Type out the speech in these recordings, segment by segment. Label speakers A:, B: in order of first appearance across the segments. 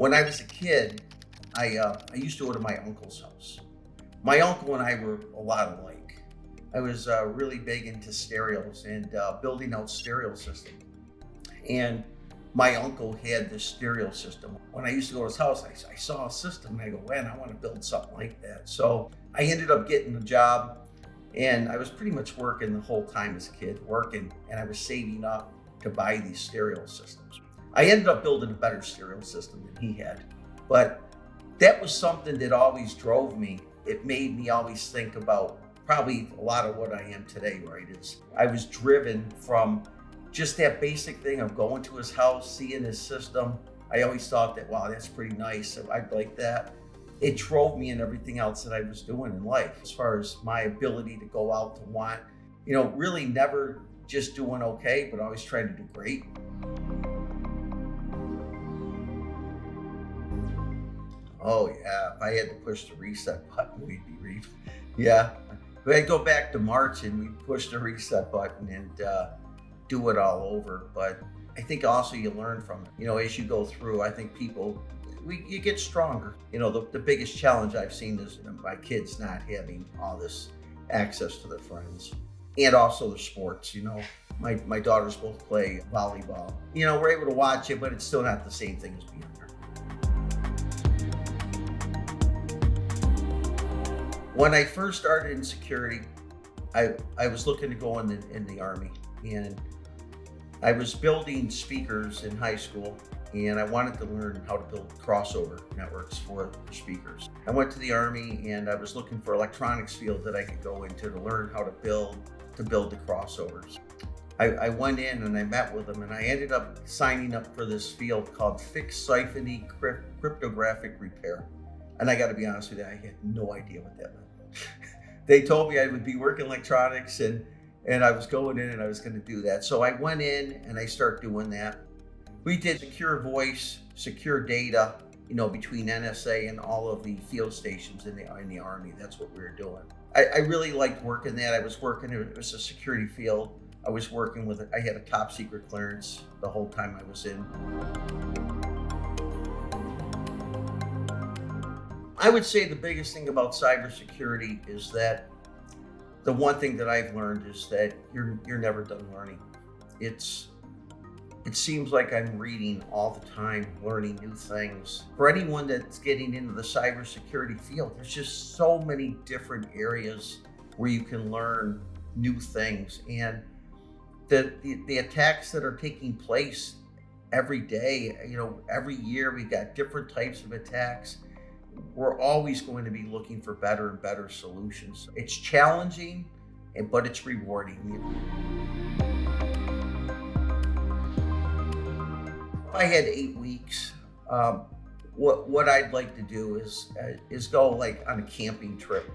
A: When I was a kid, I used to go to my uncle's house. My uncle and I were a lot alike. I was really big into stereos and building out stereo system. And my uncle had this stereo system. When I used to go to his house, I saw a system and I go, man, I want to build something like that. So I ended up getting a job, and I was pretty much working the whole time as a kid, and I was saving up to buy these stereo systems. I ended up building a better stereo system than he had, but that was something that always drove me. It made me always think about probably a lot of what I am today, right? I was driven from just that basic thing of going to his house, seeing his system. I always thought that, wow, that's pretty nice. I'd like that. It drove me in everything else that I was doing in life, as far as my ability to go out to want, really never just doing okay, but always trying to do great. Oh yeah, if I had to push the reset button, we'd be yeah. I'd go back to March and we'd push the reset button and do it all over. But I think also you learn from it. As you go through, I think you get stronger. The biggest challenge I've seen is my kids not having all this access to their friends and also the sports. My daughters both play volleyball. We're able to watch it, but it's still not the same thing as being there. When I first started in security, I was looking to go in the Army, and I was building speakers in high school, and I wanted to learn how to build crossover networks for speakers. I went to the Army, and I was looking for electronics field that I could go into to learn how to build the crossovers. I went in and I met with them, and I ended up signing up for this field called fixed siphony cryptographic repair. And I got to be honest with you, I had no idea what that meant. They told me I would be working electronics, and I was going in and I was going to do that. So I went in and I started doing that. We did secure voice, secure data, between NSA and all of the field stations in the Army. That's what we were doing. I really liked working that. It was a security field. I had a top secret clearance the whole time I was in. I would say the biggest thing about cybersecurity is that the one thing that I've learned is that you're never done learning. It seems like I'm reading all the time, learning new things. For anyone that's getting into the cybersecurity field, there's just so many different areas where you can learn new things. And the attacks that are taking place every day, every year we've got different types of attacks. We're always going to be looking for better and better solutions. It's challenging, but it's rewarding. If I had 8 weeks, what I'd like to do is go like on a camping trip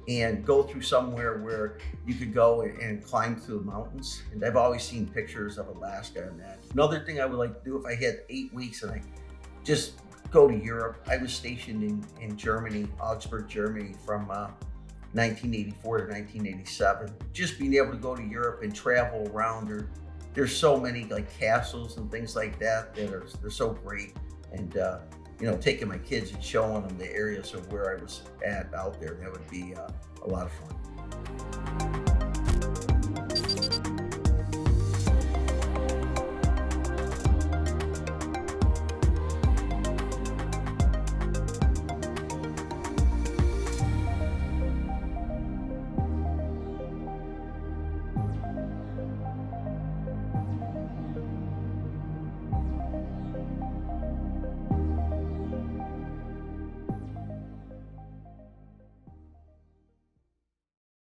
A: and go through somewhere where you could go and climb through the mountains. And I've always seen pictures of Alaska and that. Another thing I would like to do if I had 8 weeks and I just go to Europe. I was stationed in Germany, Augsburg, Germany from 1984 to 1987. Just being able to go to Europe and travel around. There's so many like castles and things like that they're so great. And taking my kids and showing them the areas of where I was out there, that would be a lot of fun.